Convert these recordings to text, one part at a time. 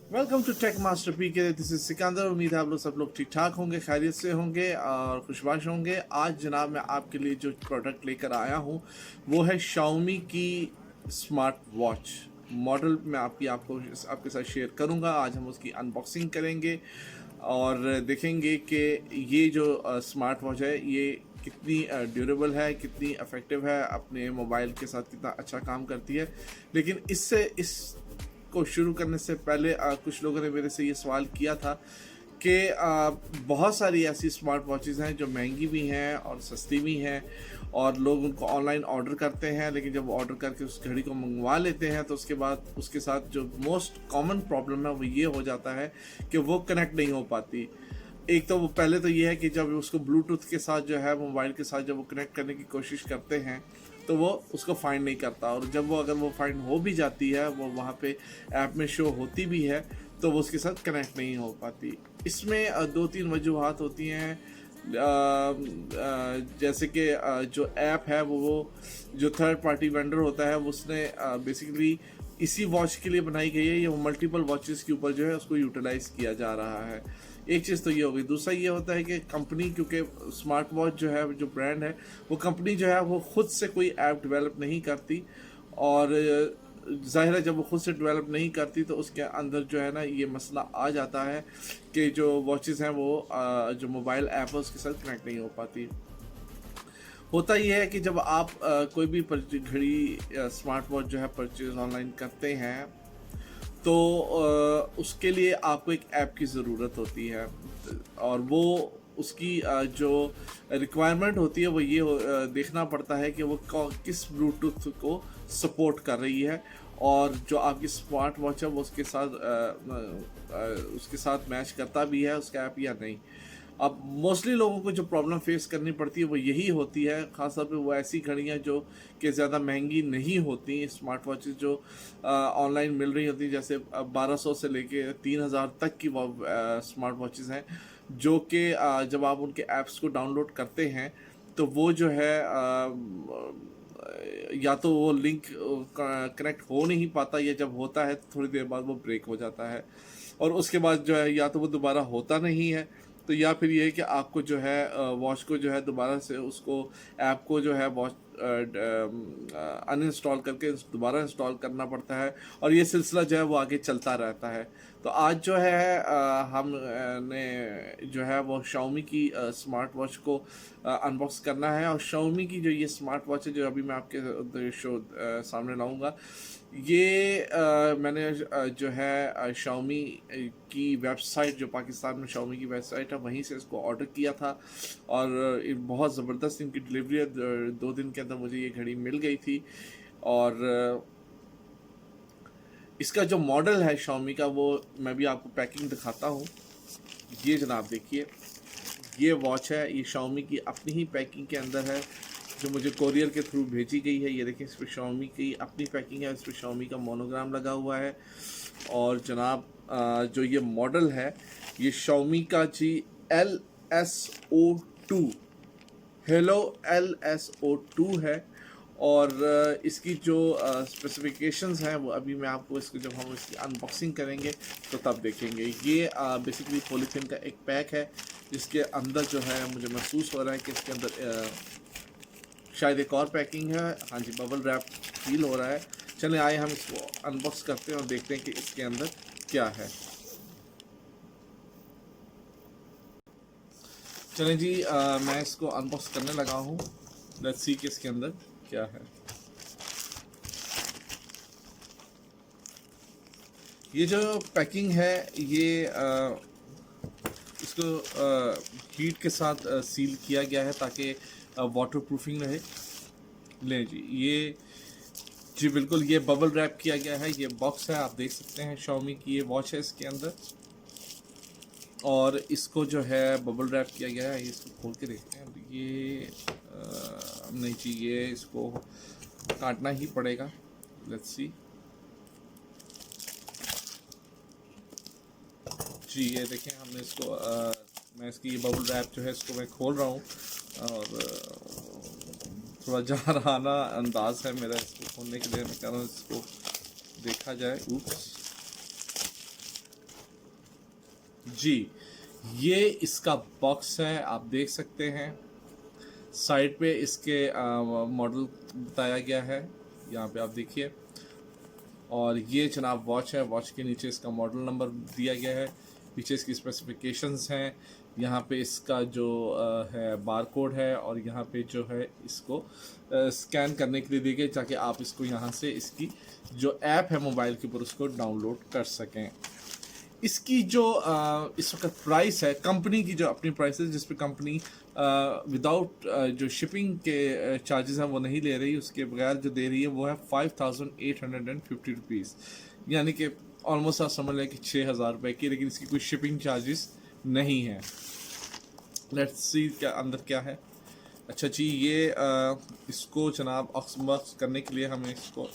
Welcome to tech master P K. This is Sikandar. उम्मीद है आप लोग सब लोग ठीक ठाक होंगे, खैरियत से होंगे और खुशबाश होंगे। आज जनाब मैं आपके लिए जो प्रोडक्ट लेकर आया हूँ वो है Xiaomi की स्मार्ट वॉच। मॉडल मैं आपको आपके साथ शेयर करूँगा। आज हम उसकी अनबॉक्सिंग करेंगे और देखेंगे कि ये जो स्मार्ट वॉच है ये कितनी ड्यूरेबल है, कितनी इफ़ेक्टिव है, अपने मोबाइल के साथ कितना अच्छा काम करती है। लेकिन इस को शुरू करने से पहले कुछ लोगों ने मेरे से ये सवाल किया था कि बहुत सारी ऐसी स्मार्ट वॉचेज़ हैं जो महंगी भी हैं और सस्ती भी हैं और लोग उनको ऑनलाइन ऑर्डर करते हैं, लेकिन जब ऑर्डर करके उस घड़ी को मंगवा लेते हैं तो उसके बाद उसके साथ जो मोस्ट कॉमन प्रॉब्लम है वो ये हो जाता है कि वो कनेक्ट नहीं हो पाती। एक तो वो पहले तो ये है कि जब उसको ब्लूटूथ के साथ जो है मोबाइल के साथ जब वो कनेक्ट करने की कोशिश करते हैं तो वो उसको फाइंड नहीं करता, और जब वो अगर वो फाइंड हो भी जाती है, वो वहाँ पे ऐप में शो होती भी है, तो वो उसके साथ कनेक्ट नहीं हो पाती। इसमें दो तीन वजूहत होती हैं। जैसे कि जो ऐप है वो जो थर्ड पार्टी वेंडर होता है उसने बेसिकली इसी वॉच के लिए बनाई गई है, ये मल्टीपल वॉचेस के ऊपर जो है उसको यूटिलाइज किया जा रहा है। एक चीज़ तो ये हो गई। दूसरा ये होता है कि कंपनी, क्योंकि स्मार्ट वॉच जो है जो ब्रांड है वो कंपनी जो है वो खुद से कोई ऐप डेवलप नहीं करती, और ज़ाहिर है जब वो खुद से डेवलप नहीं करती तो उसके अंदर जो है ना ये मसला आ जाता है कि जो वॉचेस हैं वो जो मोबाइल ऐप है उसके साथ कनेक्ट नहीं हो पाती। होता ये है कि जब आप कोई भी घड़ी स्मार्ट वॉच जो है परचेज ऑनलाइन करते हैं तो उसके लिए आपको एक ऐप की ज़रूरत होती है, और वो उसकी जो रिक्वायरमेंट होती है वो ये देखना पड़ता है कि वो किस ब्लूटूथ को सपोर्ट कर रही है, और जो आपकी स्मार्ट वॉच है वो उसके साथ मैच करता भी है उसका ऐप या नहीं। अब मोस्टली लोगों को जो प्रॉब्लम फेस करनी पड़ती है वो यही होती है, ख़ासतौर पे वो ऐसी घड़ियाँ जो कि ज़्यादा महंगी नहीं होती, स्मार्ट वॉचेस जो ऑनलाइन मिल रही होती, जैसे 1200 से लेके 3000 तक की स्मार्ट वॉचेस हैं, जो कि जब आप उनके ऐप्स को डाउनलोड करते हैं तो वो जो है या तो वो लिंक कनेक्ट हो नहीं पाता, या जब होता है तो थोड़ी देर बाद वो ब्रेक हो जाता है, और उसके बाद जो है या तो वो दोबारा होता नहीं है, तो या फिर ये है कि आपको जो है वॉच को जो है दोबारा से उसको ऐप को जो है वॉच अनइंस्टॉल करके दोबारा इंस्टॉल करना पड़ता है, और ये सिलसिला जो है वो आगे चलता रहता है। तो आज जो है हम ने जो है वो Xiaomi की स्मार्ट वॉच को अनबॉक्स करना है, और Xiaomi की जो ये स्मार्ट वॉच है जो अभी मैं आपके सामने लाऊंगा, ये मैंने जो है Xiaomi की वेबसाइट, जो पाकिस्तान में Xiaomi की वेबसाइट है वहीं से इसको ऑर्डर किया था, और बहुत ज़बरदस्त इनकी डिलीवरी है। 2 दिन के अंदर मुझे ये घड़ी मिल गई थी, और इसका जो मॉडल है Xiaomi का वो मैं भी आपको पैकिंग दिखाता हूँ। ये जनाब देखिए, ये वॉच है, ये Xiaomi की अपनी ही पैकिंग के अंदर है जो मुझे कोरियर के थ्रू भेजी गई है। ये देखें, इस पर Xiaomi की अपनी पैकिंग है, इस पर Xiaomi का मोनोग्राम लगा हुआ है, और जनाब जो ये मॉडल है ये Xiaomi का जी LSO2 हेलो LSO2 है, और इसकी जो स्पेसिफिकेशंस हैं वो अभी मैं आपको इसको जब हम इसकी अनबॉक्सिंग करेंगे तो तब देखेंगे। ये बेसिकली पॉलीथीन का एक पैक है जिसके अंदर जो है मुझे महसूस हो रहा है कि इसके अंदर शायद एक और पैकिंग है। हाँ जी, बबल रैप फील हो रहा है। चलें आए हम इसको अनबॉक्स करते हैं और देखते हैं कि इसके अंदर क्या है। चलें जी, मैं इसको अनबॉक्स करने लगा हूँ। लेट्स सी कि इसके अंदर क्या है। ये जो पैकिंग है ये इसको हीट के साथ सील किया गया है ताकि वाटर प्रूफिंग रहे। ले जी, ये जी बिल्कुल ये बबल रैप किया गया है। ये बॉक्स है, आप देख सकते हैं Xiaomi की ये वॉच है इसके अंदर, और इसको जो है बबल रैप किया गया है। इसको खोल के देखते हैं। ये नहीं जी, ये इसको काटना ही पड़ेगा। लेट्स सी जी, ये देखें हमने इसको मैं इसकी ये बबल रैप जो है इसको मैं खोल रहा हूँ, और थोड़ा जहाराना अंदाज है मेरा इसको खोलने के लिए। मैं कह रहा हूँ इसको देखा जाए। ऊप्स, जी, ये इसका बॉक्स है, आप देख सकते हैं। साइड पे इसके मॉडल बताया गया है, यहाँ पे आप देखिए। और ये जनाब वॉच है, वॉच के नीचे इसका मॉडल नंबर दिया गया है, पीछे इसकी स्पेसिफिकेशंस हैं, यहाँ पे इसका जो है बार कोड है, और यहाँ पे जो है इसको स्कैन करने के लिए दी गई ताकि आप इसको यहाँ से इसकी जो ऐप है मोबाइल के ऊपर उसको डाउनलोड कर सकें। इसकी जो इस वक्त प्राइस है, कंपनी की जो अपनी प्राइस है जिस पे कंपनी विदाउट जो शिपिंग के चार्जेस हैं वो नहीं ले रही, उसके बगैर जो दे रही है वो है 5850 रुपीज़, यानी कि ऑलमोस्ट आप समझ लें कि 6000 रुपये की, लेकिन इसकी कोई शिपिंग चार्जेस नहीं है। लेट्स सी क्या अंदर क्या है। अच्छा जी, ये इसको जनाब अक्सबक्स करने के लिए हमें इसको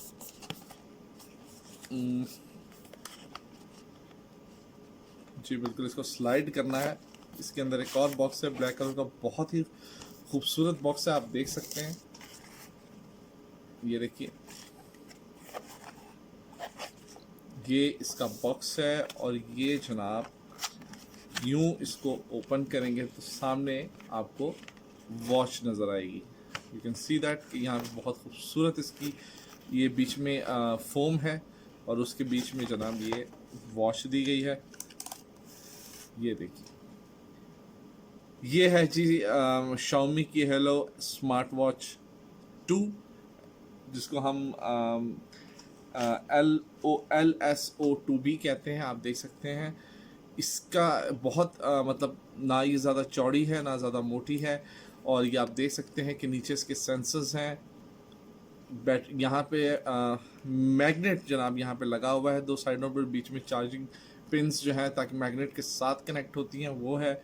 जी बिल्कुल इसको स्लाइड करना है। इसके अंदर एक और बॉक्स है ब्लैक कलर का, बहुत ही खूबसूरत बॉक्स है, आप देख सकते हैं। ये देखिए, ये इसका बॉक्स है, और ये जनाब यूं इसको ओपन करेंगे तो सामने आपको वॉच नज़र आएगी। यू कैन सी दैट कि यहाँ पे बहुत खूबसूरत इसकी ये बीच में फोम है, और उसके बीच में जनाब ये वॉच दी गई है। ये देखिए, ये है जी शाओमी की हेलो स्मार्ट वॉच 2, जिसको हम LSO2 भी कहते हैं, आप देख सकते हैं। इसका बहुत मतलब ना ये ज़्यादा चौड़ी है ना ज़्यादा मोटी है, और ये आप देख सकते हैं कि नीचे इसके सेंसर्स हैं। यहाँ पे मैग्नेट जनाब यहाँ पे लगा हुआ है दो साइडों पर, बीच में चार्जिंग पिंस जो है ताकि मैग्नेट के साथ कनेक्ट होती हैं वो है,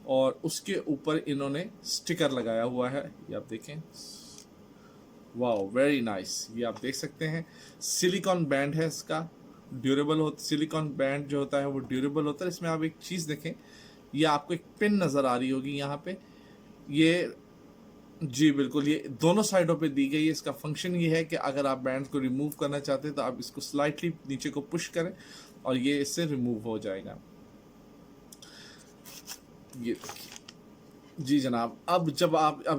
और उसके ऊपर इन्होंने स्टिकर लगाया हुआ है, ये आप देखें। Wow, very nice. ये आप देख सकते हैं, सिलिकॉन बैंड है इसका, ड्यूरेबल हो, सिलिकॉन बैंड जो होता है वो ड्यूरेबल होता है। इसमें आप एक चीज़ देखें, ये आपको एक पिन नज़र आ रही होगी यहाँ पे, ये जी बिल्कुल, ये दोनों साइडों पे दी गई है। इसका फंक्शन ये है कि अगर आप बैंड को रिमूव करना चाहते हैं तो आप इसको स्लाइटली नीचे को पुश करें और ये इससे रिमूव हो जाएगा। ये देखिए जी जनाब, अब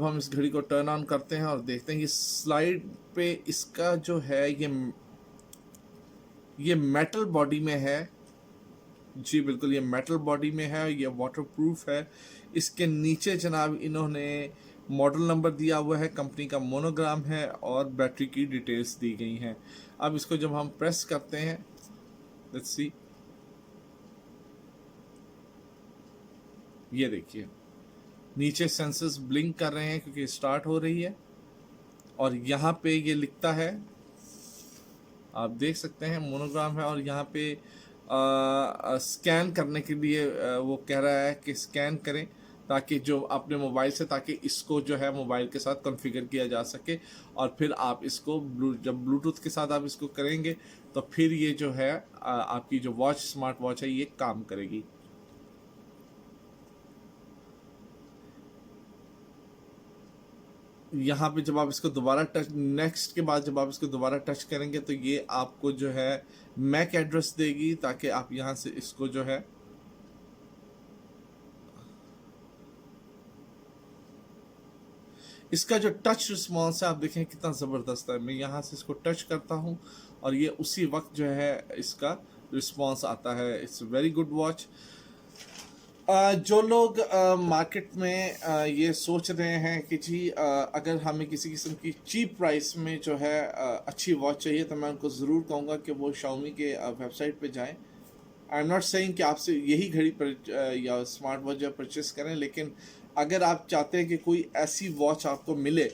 हम इस घड़ी को टर्न ऑन करते हैं और देखते हैं कि स्लाइड पे इसका जो है ये मेटल बॉडी में है। जी बिल्कुल, ये मेटल बॉडी में है, ये वाटर प्रूफ है। इसके नीचे जनाब इन्होंने मॉडल नंबर दिया हुआ है, कंपनी का मोनोग्राम है, और बैटरी की डिटेल्स दी गई हैं। अब इसको जब हम प्रेस करते हैं, लेट्स सी, ये देखिए नीचे सेंसर्स ब्लिंक कर रहे हैं क्योंकि स्टार्ट हो रही है, और यहाँ पे ये लिखता है, आप देख सकते हैं मोनोग्राम है, और यहाँ पे स्कैन करने के लिए वो कह रहा है कि स्कैन करें ताकि जो अपने मोबाइल से, ताकि इसको जो है मोबाइल के साथ कॉन्फ़िगर किया जा सके, और फिर आप इसको जब ब्लूटूथ के साथ आप इसको करेंगे तो फिर ये जो है आपकी जो वॉच, स्मार्ट वॉच है, ये काम करेगी। यहाँ पे जब आप इसको दोबारा टच, नेक्स्ट के बाद जब आप इसको दोबारा टच करेंगे तो ये आपको जो है मैक एड्रेस देगी, ताकि आप यहाँ से इसको जो है इसका जो टच रिस्पॉन्स है आप देखें कितना ज़बरदस्त है। मैं यहाँ से इसको टच करता हूँ और ये उसी वक्त जो है इसका रिस्पॉन्स आता है। It's very good watch. जो लोग मार्केट में ये सोच रहे हैं कि जी अगर हमें किसी किस्म की चीप प्राइस में जो है अच्छी वॉच चाहिए, तो मैं उनको ज़रूर कहूँगा कि वो शाओमी के वेबसाइट पे जाएं। आई एम नॉट सेइंग कि आपसे यही घड़ी पर या स्मार्ट वॉच या परचेस करें, लेकिन अगर आप चाहते हैं कि कोई ऐसी वॉच आपको मिले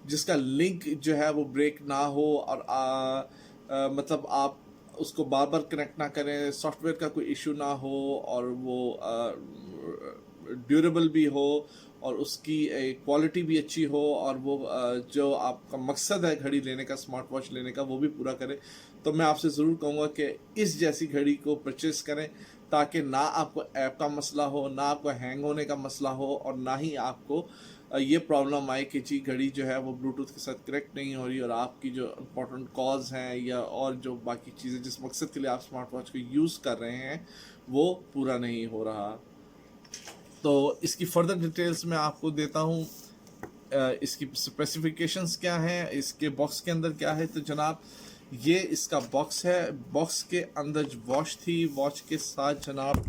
जिसका लिंक जो है वो ब्रेक ना हो, और मतलब आप उसको बार बार कनेक्ट ना करें, सॉफ्टवेयर का कोई इशू ना हो, और वो ड्यूरेबल भी हो, और उसकी क्वालिटी भी अच्छी हो, और वो जो आपका मकसद है घड़ी लेने का, स्मार्ट वॉच लेने का, वो भी पूरा करे, तो मैं आपसे ज़रूर कहूँगा कि इस जैसी घड़ी को परचेस करें, ताकि ना आपको ऐप का मसला हो, ना आपको हैंग होने का मसला हो, और ना ही आपको ये प्रॉब्लम आए कि जी घड़ी जो है वो ब्लूटूथ के साथ कनेक्ट नहीं हो रही, और आपकी जो इम्पोर्टेंट कॉल्स हैं या और जो बाकी चीज़ें जिस मकसद के लिए आप स्मार्ट वॉच को यूज़ कर रहे हैं वो पूरा नहीं हो रहा। तो इसकी फर्दर डिटेल्स मैं आपको देता हूँ। इसकी स्पेसिफिकेशंस क्या हैं, इसके बॉक्स के अंदर क्या है। तो जनाब ये इसका बॉक्स है। बॉक्स के अंदर जो वॉच थी, वॉच के साथ जनाब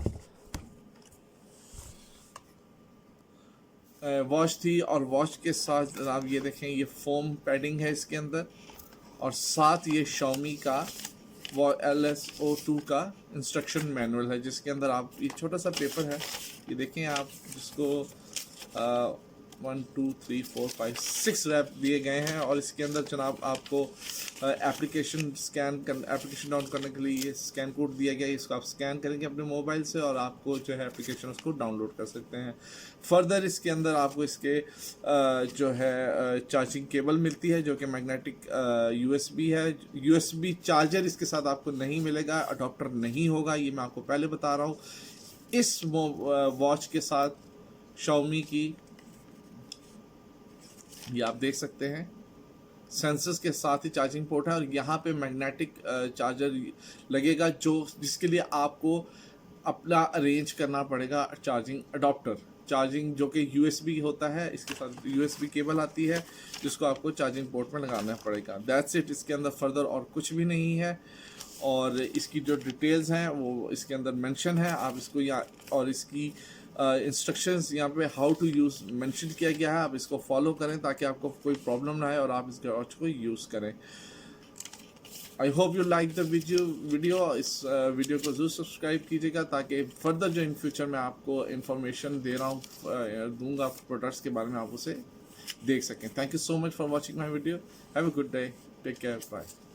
वॉच थी, और वॉच के साथ जनाब ये देखें ये फोम पैडिंग है इसके अंदर, और साथ ये Xiaomi का वो LSO2 का इंस्ट्रक्शन मैनुअल है, जिसके अंदर आप ये छोटा सा पेपर है, ये देखें आप, जिसको 1 2 3 4 5 6 रैप दिए गए हैं। और इसके अंदर जनाब आपको एप्लीकेशन डाउन करने के लिए ये स्कैन कोड दिया गया है। इसको आप स्कैन करेंगे अपने मोबाइल से और आपको जो है एप्लीकेशन उसको डाउनलोड कर सकते हैं। फर्दर इसके अंदर आपको इसके जो है चार्जिंग केबल मिलती है, जो कि मैग्नेटिक USB है। USB चार्जर इसके साथ आपको नहीं मिलेगा, अडॉप्टर नहीं होगा, ये मैं आपको पहले बता रहा हूँ। इस वॉच के साथ Xiaomi की, ये आप देख सकते हैं, सेंसर्स के साथ ही चार्जिंग पोर्ट है, और यहाँ पे मैग्नेटिक चार्जर लगेगा, जिसके लिए आपको अपना अरेंज करना पड़ेगा चार्जिंग अडॉप्टर। चार्जिंग जो कि USB होता है, इसके साथ USB केबल आती है, जिसको आपको चार्जिंग पोर्ट में लगाना पड़ेगा। That's it. इसके अंदर फर्दर और कुछ भी नहीं है, और इसकी जो डिटेल्स हैं वो इसके अंदर मेंशन है। आप इसको यहाँ, और इसकी इंस्ट्रक्शंस यहाँ पे हाउ टू यूज़ मेंशन किया गया है, आप इसको फॉलो करें ताकि आपको कोई प्रॉब्लम ना आए और आप इसके वॉच को यूज़ करें। I hope you like the video. इस वीडियो को ज़रूर सब्सक्राइब कीजिएगा, ताकि फर्दर जो इन फ्यूचर में आपको इंफॉर्मेशन दे रहा हूँ दूंगा प्रोडक्ट्स के बारे में, आप उसे देख सकें। Thank you so much for watching my video. Have a good day, take care, bye.